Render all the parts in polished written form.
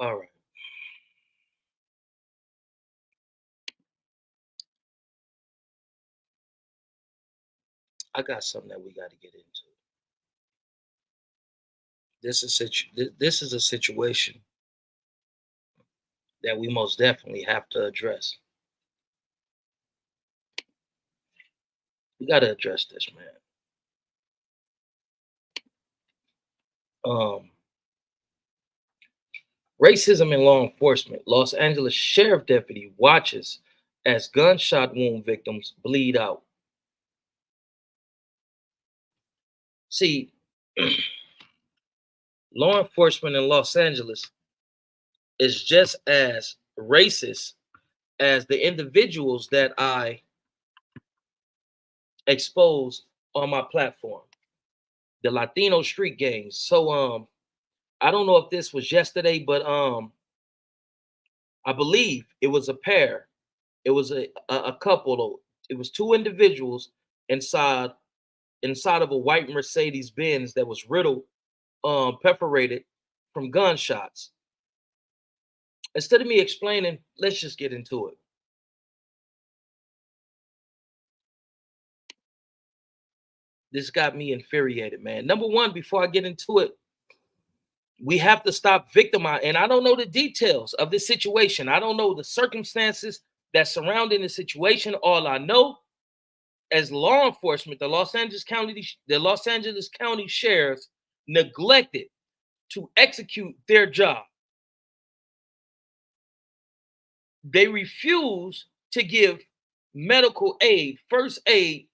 All right. I got something that we got to get into. This is a situation that we most definitely have to address. We got to address this, man. Racism in law enforcement. Los Angeles sheriff deputy watches as gunshot wound victims bleed out. See, law enforcement in Los Angeles is just as racist as the individuals that I expose on my platform, the Latino street gangs. So I don't know if this was yesterday, but I believe it was a pair. It was a couple. It was two individuals inside of a white Mercedes Benz that was riddled, perforated from gunshots. Instead of me explaining, let's just get into it. This got me infuriated, man. Number one, before I get into it, we have to stop victimizing. And I don't know the details of this situation. I don't know the circumstances that surrounding the situation. All I know, as law enforcement, the Los Angeles County sheriffs neglected to execute their job. They refuse to give medical aid, first aid,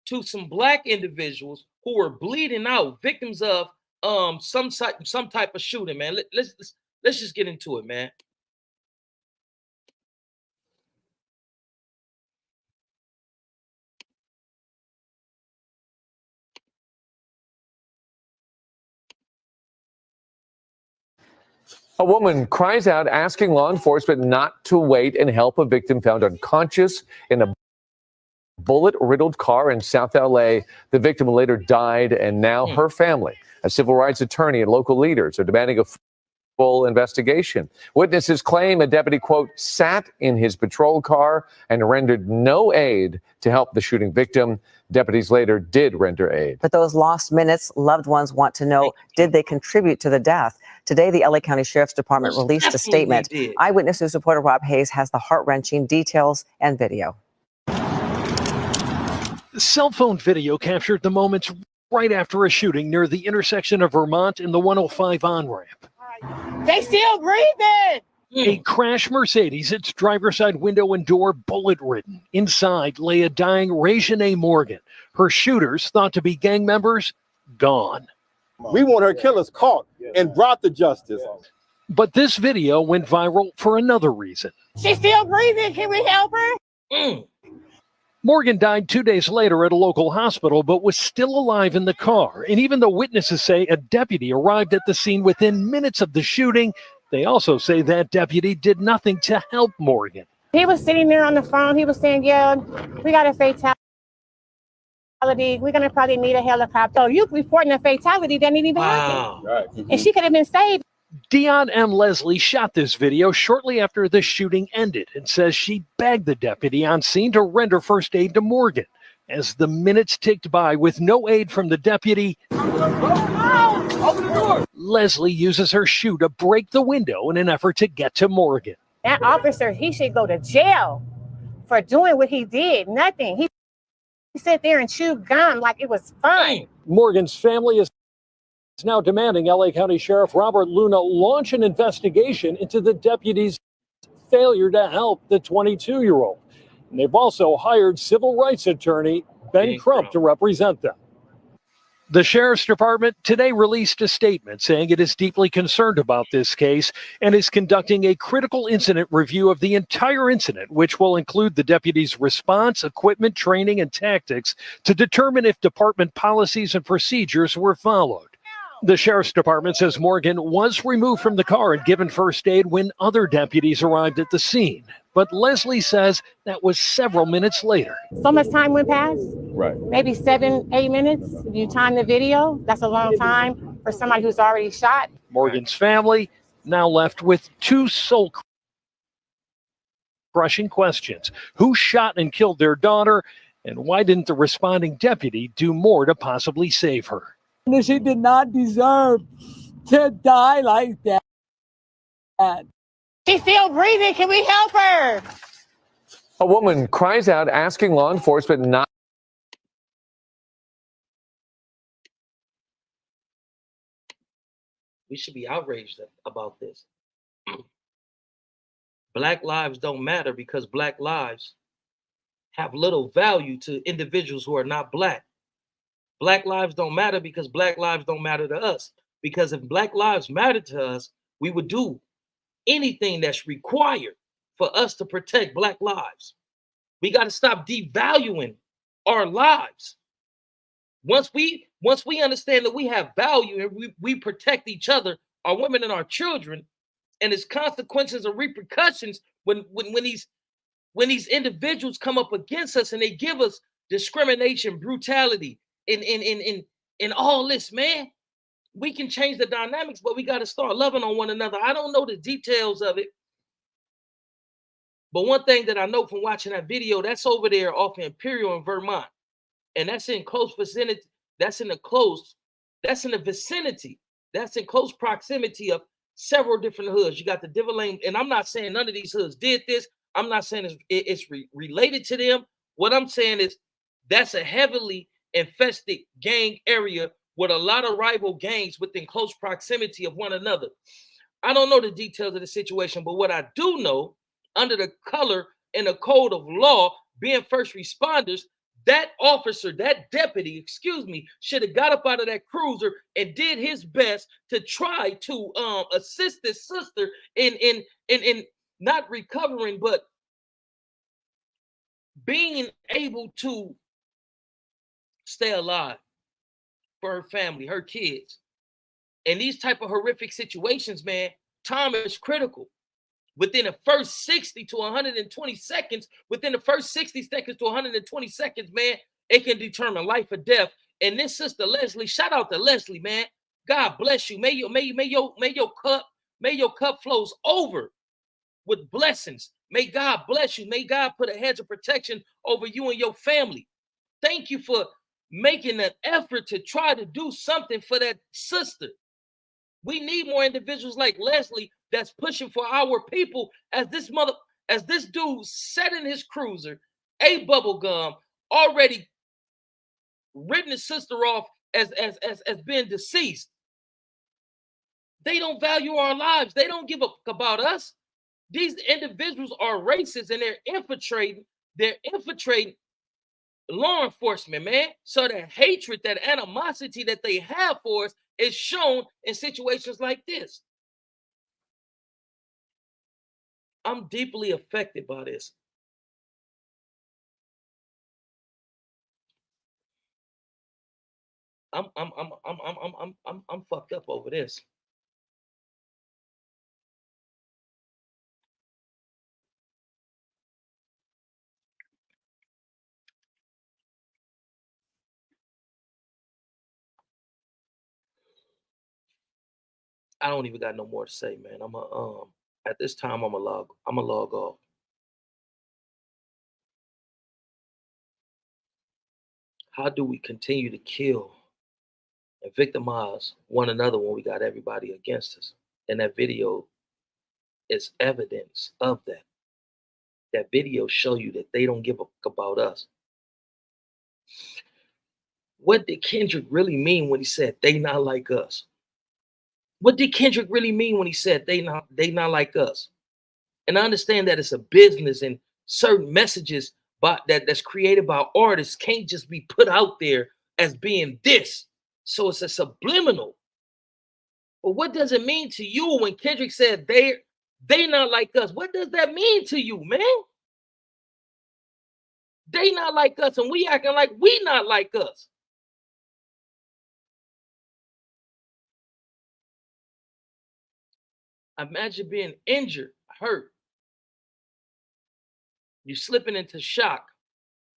to some black individuals who were bleeding out, victims of some type of shooting, man. Let's just get into it, man. A woman cries out asking law enforcement not to wait and help a victim found unconscious in a bullet-riddled car in South LA. The victim later died, and now her family, a civil rights attorney, and local leaders are demanding a full investigation. Witnesses claim a deputy, quote, sat in his patrol car and rendered no aid to help the shooting victim. Deputies later did render aid. But those lost minutes, loved ones want to know, did they contribute to the death? Today, the LA County Sheriff's Department released a statement. Eyewitness News reporter Rob Hayes has the heart-wrenching details and video. Cell phone video captured the moments right after a shooting near the intersection of Vermont and the 105 on-ramp. They still breathing! A crashed Mercedes, its driver's side window and door bullet-ridden. Inside lay a dying Reginae Morgan. Her shooters, thought to be gang members, gone. We want her killers caught and brought to justice. But this video went viral for another reason. She's still breathing. Can we help her? Morgan died 2 days later at a local hospital, but was still alive in the car. And even though witnesses say a deputy arrived at the scene within minutes of the shooting, they also say that deputy did nothing to help Morgan. He was sitting there on the phone. He was saying, yeah, we got a fatality. We're going to probably need a helicopter. So you reporting a fatality that didn't even happen. Right. And she could have been saved. Dion M. Leslie shot this video shortly after the shooting ended and says she begged the deputy on scene to render first aid to Morgan. As the minutes ticked by with no aid from the deputy, Open the door. Leslie uses her shoe to break the window in an effort to get to Morgan. That officer, he should go to jail for doing what he did. Nothing. He sat there and chewed gum like it was fun. Morgan's family is now demanding LA County Sheriff Robert Luna launch an investigation into the deputy's failure to help the 22-year-old. And they've also hired civil rights attorney Ben Crump to represent them. The Sheriff's Department today released a statement saying it is deeply concerned about this case and is conducting a critical incident review of the entire incident, which will include the deputy's response, equipment, training, and tactics to determine if department policies and procedures were followed. The Sheriff's Department says Morgan was removed from the car and given first aid when other deputies arrived at the scene. But Leslie says that was several minutes later. So much time went past. Right. Maybe 7-8 minutes. If you time the video, that's a long time for somebody who's already shot. Morgan's family now left with two soul-crushing questions. Who shot and killed their daughter, and why didn't the responding deputy do more to possibly save her? She did not deserve to die like that. She's still breathing. Can we help her? A woman cries out asking law enforcement not. We should be outraged about this. Black lives don't matter because Black lives have little value to individuals who are not Black. Black lives don't matter because Black lives don't matter to us. Because if Black lives mattered to us, we would do anything that's required for us to protect Black lives. We got to stop devaluing our lives. Once we understand that we have value and we protect each other, our women and our children, and its consequences and repercussions when these individuals come up against us and they give us discrimination, brutality, in all this, man, we can change the dynamics, but we got to start loving on one another. I don't know the details of it, but one thing that I know from watching that video, that's over there off Imperial in Vermont, and that's in close vicinity. That's in the vicinity. That's in close proximity of several different hoods. You got the Devil Lane, and I'm not saying none of these hoods did this. I'm not saying it's related to them. What I'm saying is that's a heavily infested gang area with a lot of rival gangs within close proximity of one another. I don't know the details of the situation, but what I do know, under the color and the code of law, being first responders, that officer, that deputy, excuse me, should have got up out of that cruiser and did his best to try to assist his sister in not recovering, but being able to stay alive for her family, her kids. In these type of horrific situations, man, time is critical. Within the first 60 to 120 seconds, within the first 60 seconds to 120 seconds, man, it can determine life or death. And this sister Leslie, shout out to Leslie, man. God bless you. May your cup flows over with blessings. May God bless you. May God put a hedge of protection over you and your family. Thank you for making an effort to try to do something for that sister. We need more individuals like Leslie that's pushing for our people. As this dude sat in his cruiser, a bubble gum, already written his sister off as being deceased. They don't value our lives. They don't give a fuck about us. These individuals are racist and they're infiltrating law enforcement, man. So that hatred, that animosity that they have for us is shown in situations like this. I'm deeply affected by this. I'm fucked up over this. I don't even got no more to say, man. At this time I'm a log off. How do we continue to kill and victimize one another when we got everybody against us? And that video is evidence of that. That video show you that they don't give a fuck about us. What did Kendrick really mean when he said they not like us? What did Kendrick really mean when he said they not like us? And I understand that it's a business and certain messages that's created by artists can't just be put out there as being this. So it's a subliminal. But what does it mean to you when Kendrick said they not like us? What does that mean to you, man? They not like us and we acting like we not like us. Imagine being injured, hurt. You're slipping into shock.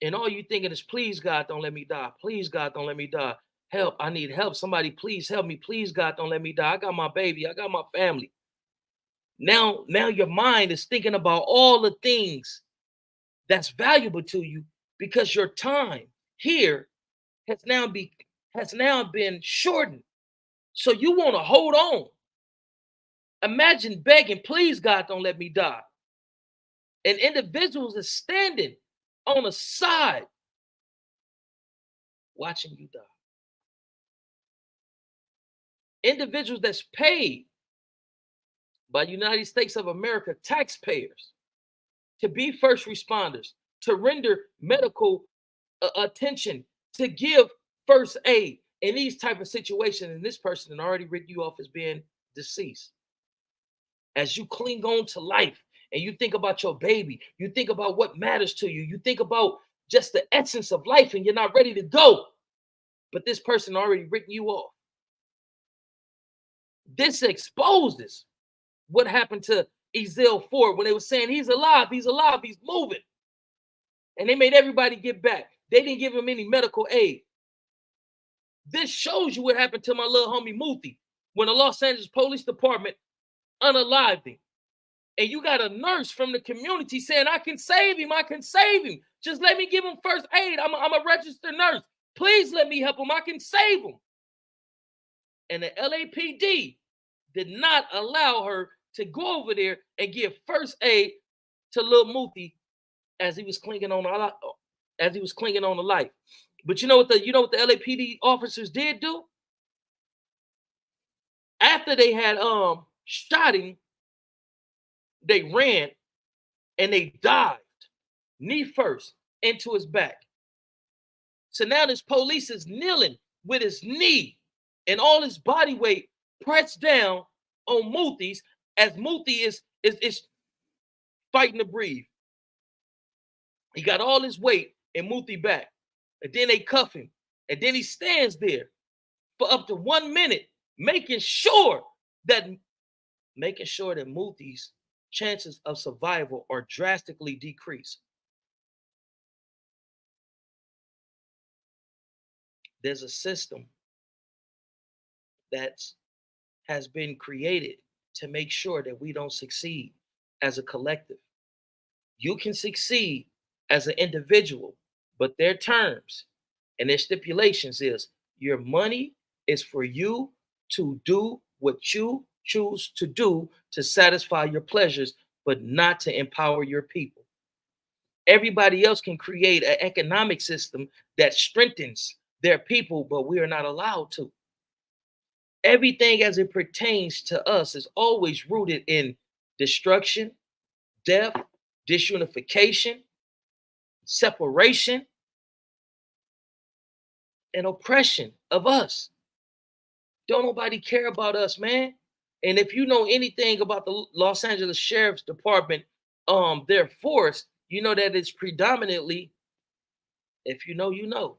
And all you thinking is, please, God, don't let me die. Please, God, don't let me die. Help, I need help. Somebody, please help me. Please, God, don't let me die. I got my baby. I got my family. Now your mind is thinking about all the things that's valuable to you because your time here has now been shortened. So you want to hold on. Imagine begging, please, God, don't let me die. And individuals are standing on the side watching you die. Individuals that's paid by United States of America taxpayers to be first responders, to render medical attention, to give first aid in these type of situations. And this person had already written you off as being deceased. As you cling on to life and you think about your baby, you think about what matters to you, you think about just the essence of life, and you're not ready to go. But this person already written you off. This exposes what happened to Ezell Ford when they were saying he's alive, he's moving. And they made everybody get back. They didn't give him any medical aid. This shows you what happened to my little homie Muthi when the Los Angeles Police Department unalived him. And you got a nurse from the community saying, I can save him. Just let me give him first aid. I'm a registered nurse. Please let me help him. I can save him. And the LAPD did not allow her to go over there and give first aid to Lil Muthi as he was clinging on the life. But you know what the LAPD officers did do? After they had shot him, they ran and they dived knee first into his back. So now this police is kneeling with his knee and all his body weight pressed down on Muthi's as Muthi is fighting to breathe. He got all his weight in Muthi back. And then they cuff him. And then he stands there for up to 1 minute, making sure that Muthi's chances of survival are drastically decreased. There's a system that has been created to make sure that we don't succeed as a collective. You can succeed as an individual, but their terms and their stipulations is your money is for you to do what you choose to do to satisfy your pleasures, but not to empower your people. Everybody else can create an economic system that strengthens their people, but we are not allowed to. Everything as it pertains to us is always rooted in destruction, death, disunification, separation, and oppression of us. Don't nobody care about us, man. And if you know anything about the Los Angeles Sheriff's Department, their force, you know that it's predominantly, if you know, you know.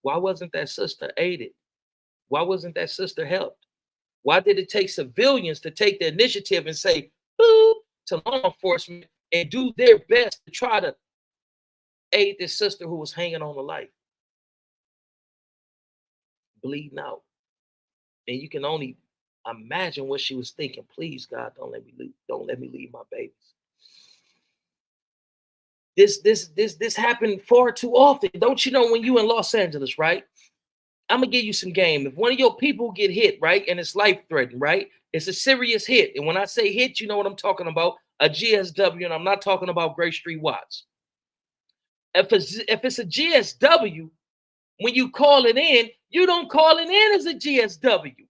Why wasn't that sister aided? Why wasn't that sister helped? Why did it take civilians to take the initiative and say, boo, to law enforcement and do their best to try to aid this sister who was hanging on the life, bleeding out? And you can only imagine what she was thinking. Please, God, don't let me leave my babies. This happened far too often. Don't you know when you in Los Angeles, right? I'm gonna give you some game. If one of your people get hit, right, and it's life-threatening, right? It's a serious hit. And when I say hit, you know what I'm talking about, a GSW, and I'm not talking about Gray Street Watts. If it's a GSW, when you call it in, you don't call it in as a GSW.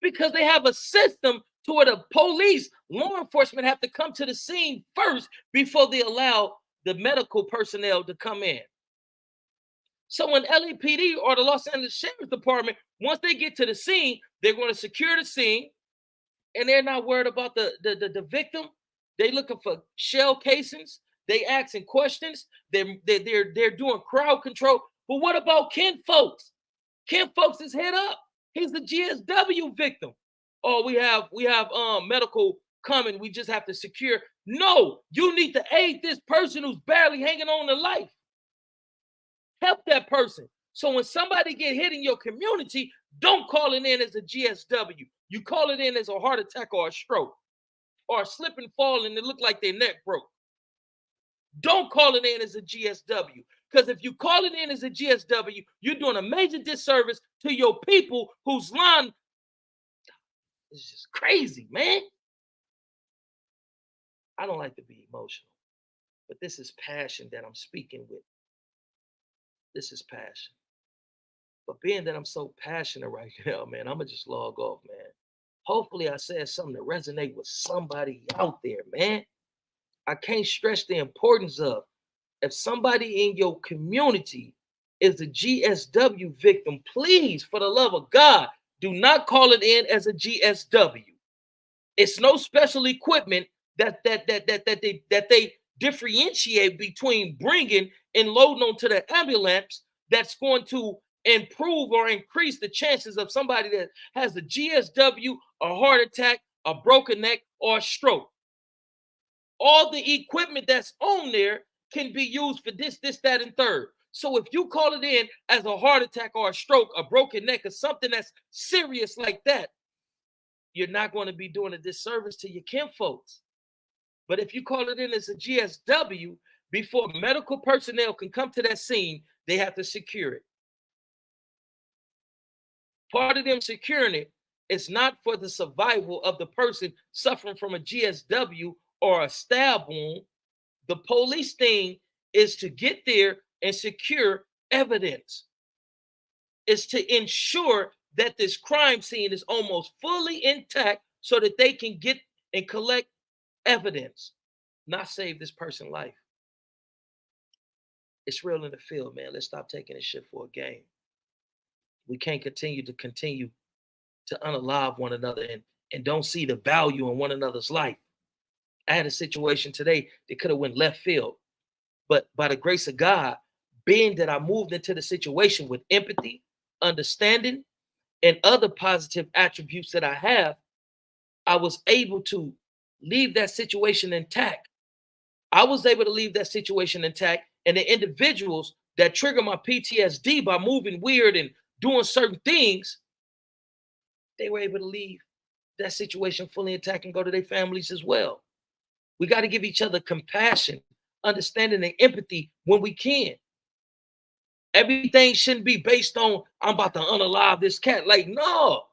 Because they have a system to where the police, law enforcement have to come to the scene first before they allow the medical personnel to come in. So when LAPD or the Los Angeles Sheriff's Department, once they get to the scene, they're going to secure the scene, and they're not worried about the victim. They're looking for shell casings. They asking questions. They're doing crowd control. But what about Ken Folks? Ken Folks is head up. He's the GSW victim. Oh, we have medical coming. We just have to secure. No, you need to aid this person who's barely hanging on to life. Help that person. So when somebody get hit in your community, don't call it in as a GSW. You call it in as a heart attack or a stroke or a slip and fall and it looked like their neck broke. Don't call it in as a GSW. Because if you call it in as a GSW, you're doing a major disservice to your people whose line is just crazy, man. I don't like to be emotional, but this is passion that I'm speaking with. This is passion. But being that I'm so passionate right now, man, I'm going to just log off, man. Hopefully I said something to resonate with somebody out there, man. I can't stress the importance of, if somebody in your community is a GSW victim, please, for the love of God, do not call it in as a GSW. It's no special equipment that they differentiate between bringing and loading onto the ambulance that's going to improve or increase the chances of somebody that has a GSW, a heart attack, a broken neck, or a stroke. All the equipment that's on there can be used for this, that, and third. So if you call it in as a heart attack or a stroke, a broken neck, or something that's serious like that, you're not going to be doing a disservice to your kinfolks. But if you call it in as a GSW, before medical personnel can come to that scene, they have to secure it. Part of them securing it is not for the survival of the person suffering from a GSW or a stab wound. The police thing is to get there and secure evidence. It's to ensure that this crime scene is almost fully intact so that they can get and collect evidence, not save this person's life. It's real in the field, man. Let's stop taking this shit for a game. We can't continue to unalive one another and don't see the value in one another's life. I had a situation today that could have went left field, but by the grace of God, being that I moved into the situation with empathy, understanding, and other positive attributes that I have, I was able to leave that situation intact. I was able to leave that situation intact, and the individuals that trigger my PTSD by moving weird and doing certain things, they were able to leave that situation fully intact and go to their families as well. We got to give each other compassion, understanding, and empathy when we can. Everything shouldn't be based on, I'm about to unalive this cat. Like, no.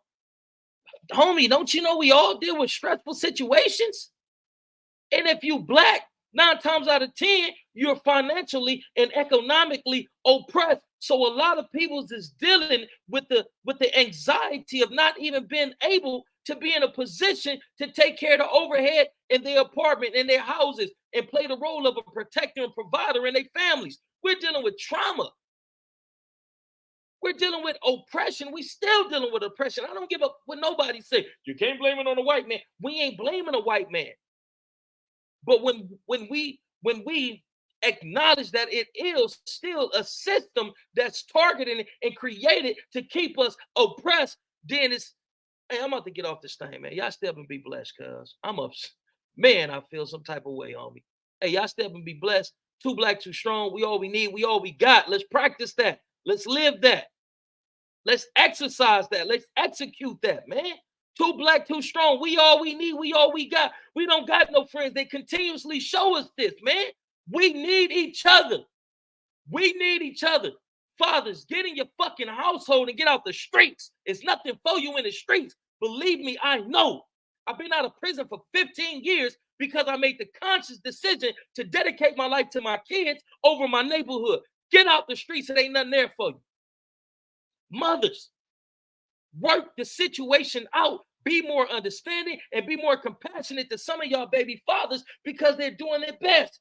Homie, don't you know we all deal with stressful situations? And if you Black, 9 times out of 10, you're financially and economically oppressed. So a lot of people is dealing with the anxiety of not even being able to be in a position to take care of the overhead in their apartment, in their houses, and play the role of a protector and provider in their families. We're dealing with trauma. We're dealing with oppression. We still dealing with oppression. I don't give up what nobody say. You can't blame it on the white man. We ain't blaming a white man. But when we acknowledge that it is still a system that's targeted and created to keep us oppressed, then it's, hey, I'm about to get off this thing, man. Y'all step and be blessed, cuz I'm up. Man, I feel some type of way, homie. Hey, y'all step and be blessed. Too Black, too strong. We all we need. We all we got. Let's practice that. Let's live that. Let's exercise that. Let's execute that, man. Too Black, too strong. We all we need. We all we got. We don't got no friends. They continuously show us this, man. We need each other. We need each other. Fathers, get in your fucking household and get out the streets. It's nothing for you in the streets. Believe me, I know. I've been out of prison for 15 years because I made the conscious decision to dedicate my life to my kids over my neighborhood. Get out the streets. It ain't nothing there for you. Mothers, work the situation out. Be more understanding and be more compassionate to some of y'all baby fathers because they're doing their best.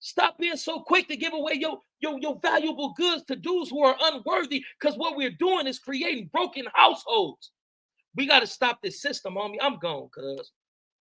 Stop being so quick to give away your valuable goods to dudes who are unworthy, because what we're doing is creating broken households. We got to stop this system, homie. I'm gone, cuz.